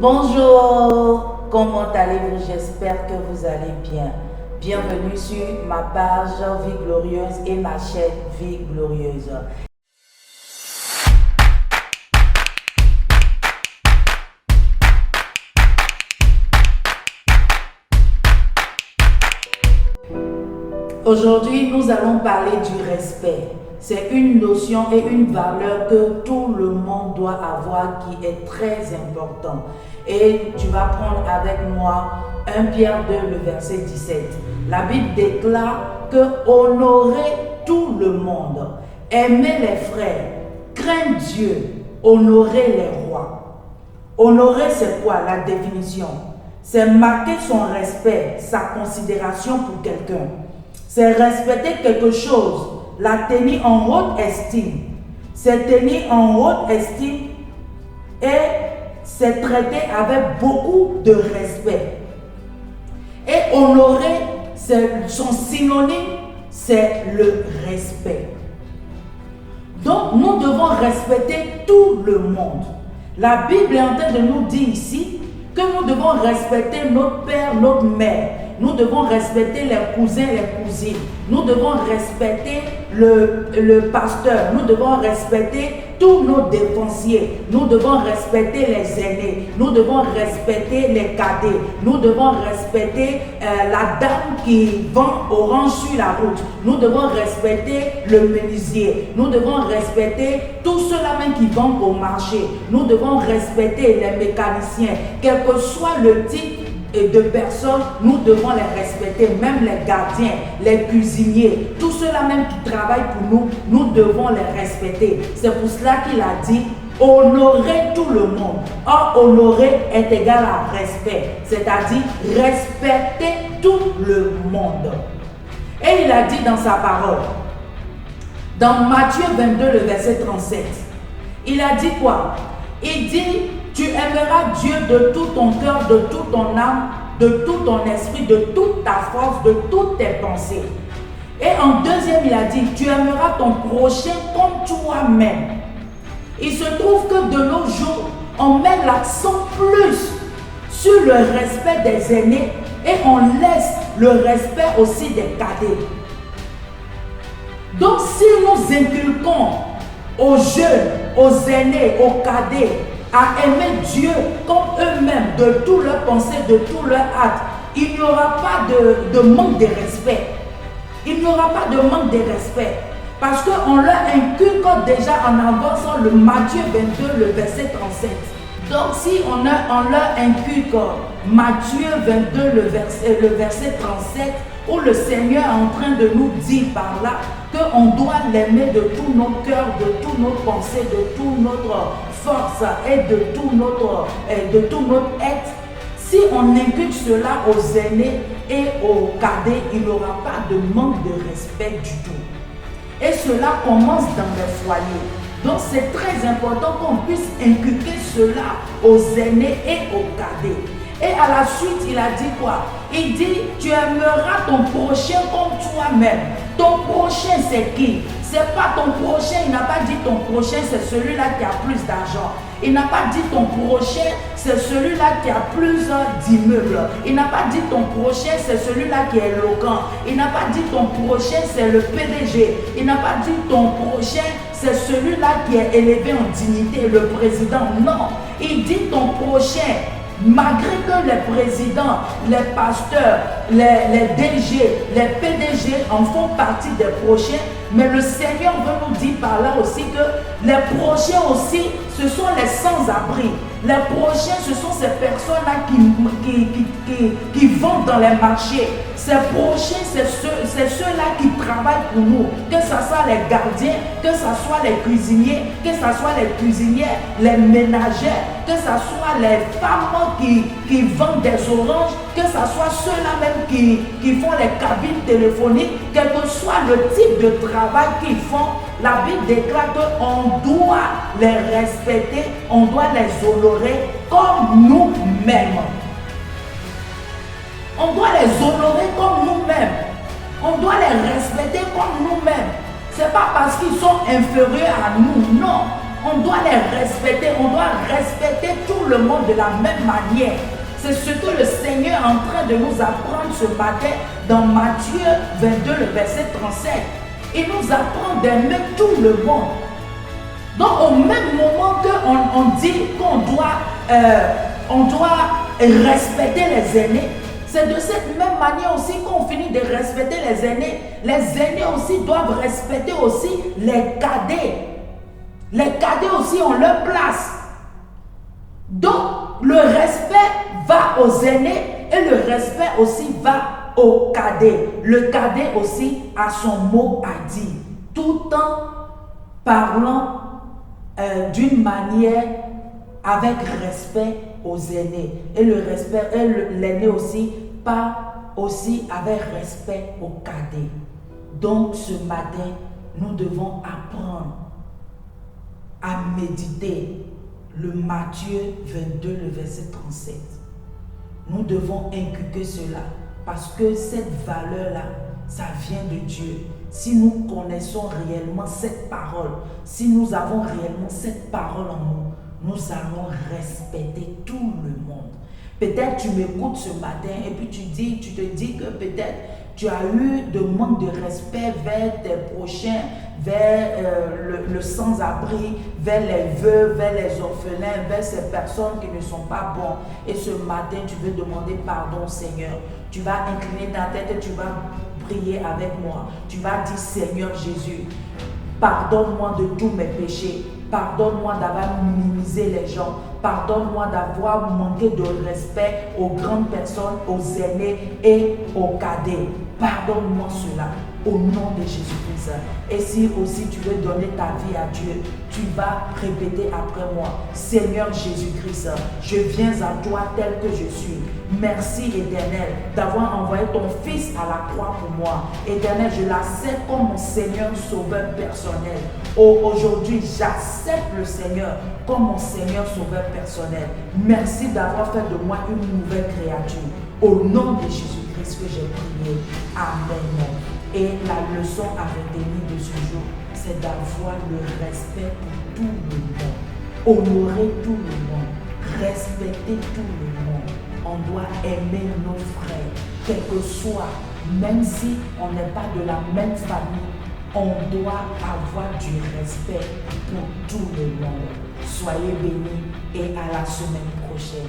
Bonjour, comment allez-vous? J'espère que vous allez bien. Bienvenue sur ma page Vie Glorieuse et ma chaîne Vie Glorieuse. Aujourd'hui, nous allons parler du respect. C'est une notion et une valeur que tout le monde doit avoir qui est très important. Et tu vas prendre avec moi 1 Pierre 2, le verset 17. La Bible déclare que honorer tout le monde, aimer les frères, craindre Dieu, honorer les rois. Honorer, c'est quoi la définition? C'est marquer son respect, sa considération pour quelqu'un. C'est respecter quelque chose, la tenir en haute estime. C'est tenir en haute estime et c'est traiter avec beaucoup de respect. Et honorer, son synonyme, c'est le respect. Donc, nous devons respecter tout le monde. La Bible est en train de nous dire ici que nous devons respecter notre père, notre mère. Nous devons respecter les cousins, les cousines. Nous devons respecter le pasteur. Nous devons respecter tous nos dépensiers. Nous devons respecter les aînés. Nous devons respecter les cadets. Nous devons respecter la dame qui vend orange sur la route. Nous devons respecter le menuisier. Nous devons respecter tous ceux-là même qui vendent au marché. Nous devons respecter les mécaniciens. Quel que soit le type de personnes, nous devons les respecter, même les gardiens, les cuisiniers, tous ceux-là même qui travaillent pour nous, nous devons les respecter. C'est pour cela qu'il a dit honorer tout le monde. Or, honorer est égal à respect, c'est-à-dire respecter tout le monde. Et il a dit dans sa parole, dans Matthieu 22, le verset 37, il a dit quoi? Il dit: tu aimeras Dieu de tout ton cœur, de toute ton âme, de tout ton esprit, de toute ta force, de toutes tes pensées. Et en deuxième, il a dit: tu aimeras ton prochain comme toi-même. Il se trouve que de nos jours, on met l'accent plus sur le respect des aînés et on laisse le respect aussi des cadets. Donc si nous inculquons aux jeunes, aux aînés, aux cadets, à aimer Dieu comme eux-mêmes, de tout leur pensée, de tout leur acte, il n'y aura pas de manque de respect. Il n'y aura pas de manque de respect. Parce qu'on leur inculque déjà en avançant le Matthieu 22, le verset 37. Donc si on leur inculque Matthieu 22, le verset 37, où le Seigneur est en train de nous dire par là qu'on doit l'aimer de tout notre cœur, de toutes nos pensées, de toute notre force et de tout notre être. Si on inculque cela aux aînés et aux cadets, il n'y aura pas de manque de respect du tout. Et cela commence dans les foyers. Donc c'est très important qu'on puisse inculquer cela aux aînés et aux cadets. Et à la suite, il a dit quoi? Il dit: tu aimeras ton prochain comme toi-même. Ton prochain, c'est qui? C'est pas ton prochain, il n'a pas dit ton prochain, c'est celui-là qui a plus d'argent. Il n'a pas dit ton prochain, c'est celui-là qui a plus d'immeubles. Il n'a pas dit ton prochain, c'est celui-là qui est éloquent. Il n'a pas dit ton prochain, c'est le PDG. Il n'a pas dit ton prochain, c'est celui-là qui est élevé en dignité, le président. Non, il dit ton prochain. Malgré que les présidents, les pasteurs, les DG, les PDG en font partie des prochains, mais le Seigneur veut nous dire par là aussi que les prochains aussi, ce sont les sans-abri. Les prochains, ce sont ces personnes-là qui vendent dans les marchés. Ces prochains, c'est ceux-là qui travaillent pour nous. Que ce soit les gardiens, que ce soit les cuisiniers, que ce soit les cuisinières, les ménagères, que ce soit les femmes qui vendent des oranges, que ce soit ceux-là même qui font les cabines téléphoniques, quel que soit le type de travail qu'ils font, la Bible déclare qu'on doit les respecter, on doit les honorer comme nous-mêmes. On doit les honorer comme nous-mêmes. On doit les respecter comme nous-mêmes. Ce n'est pas parce qu'ils sont inférieurs à nous, non. on doit les respecter, on doit respecter tout le monde de la même manière. C'est ce que le Seigneur est en train de nous apprendre ce matin dans Matthieu 22, le verset 37. Il nous apprend d'aimer tout le monde. Donc au même moment qu'on dit qu'on doit respecter les aînés, c'est de cette même manière aussi qu'on finit de respecter les aînés. Les aînés aussi doivent respecter aussi les cadets. Les cadets aussi ont leur place. Donc le respect va aux aînés et le respect aussi va aux cadets. Le cadet aussi a son mot à dire, tout en parlant d'une manière avec respect aux aînés. Et le respect, l'aîné aussi parle aussi avec respect aux cadets. Donc ce matin, nous devons apprendre à méditer le Matthieu 22, le verset 37. Nous devons inculquer cela parce que cette valeur-là, ça vient de Dieu. Si nous connaissons réellement cette parole, si nous avons réellement cette parole en nous, nous allons respecter tout le monde. Peut-être tu m'écoutes ce matin et puis tu te dis que peut-être tu as eu de manque de respect vers tes prochains, vers le sans-abri, vers les veuves, vers les orphelins, vers ces personnes qui ne sont pas bonnes. Et ce matin, tu veux demander pardon, Seigneur. Tu vas incliner ta tête et tu vas prier avec moi. Tu vas dire, Seigneur Jésus, pardonne-moi de tous mes péchés. Pardonne-moi d'avoir minimisé les gens. Pardonne-moi d'avoir manqué de respect aux grandes personnes, aux aînés et aux cadets. Pardonne-moi cela au nom de Jésus-Christ. Et si aussi tu veux donner ta vie à Dieu, tu vas répéter après moi. Seigneur Jésus-Christ, je viens à toi tel que je suis. Merci Éternel d'avoir envoyé ton Fils à la croix pour moi. Éternel, je l'accepte comme mon Seigneur Sauveur personnel. Aujourd'hui, j'accepte le Seigneur comme mon Seigneur Sauveur personnel. Merci d'avoir fait de moi une nouvelle créature. Au nom de Jésus-Christ que j'ai prié. Amen. Et la leçon à retenir de ce jour, c'est d'avoir le respect pour tout le monde. Honorer tout le monde. Respecter tout le monde. On doit aimer nos frères, quel que soit, même si on n'est pas de la même famille, on doit avoir du respect pour tout le monde. Soyez bénis et à la semaine prochaine.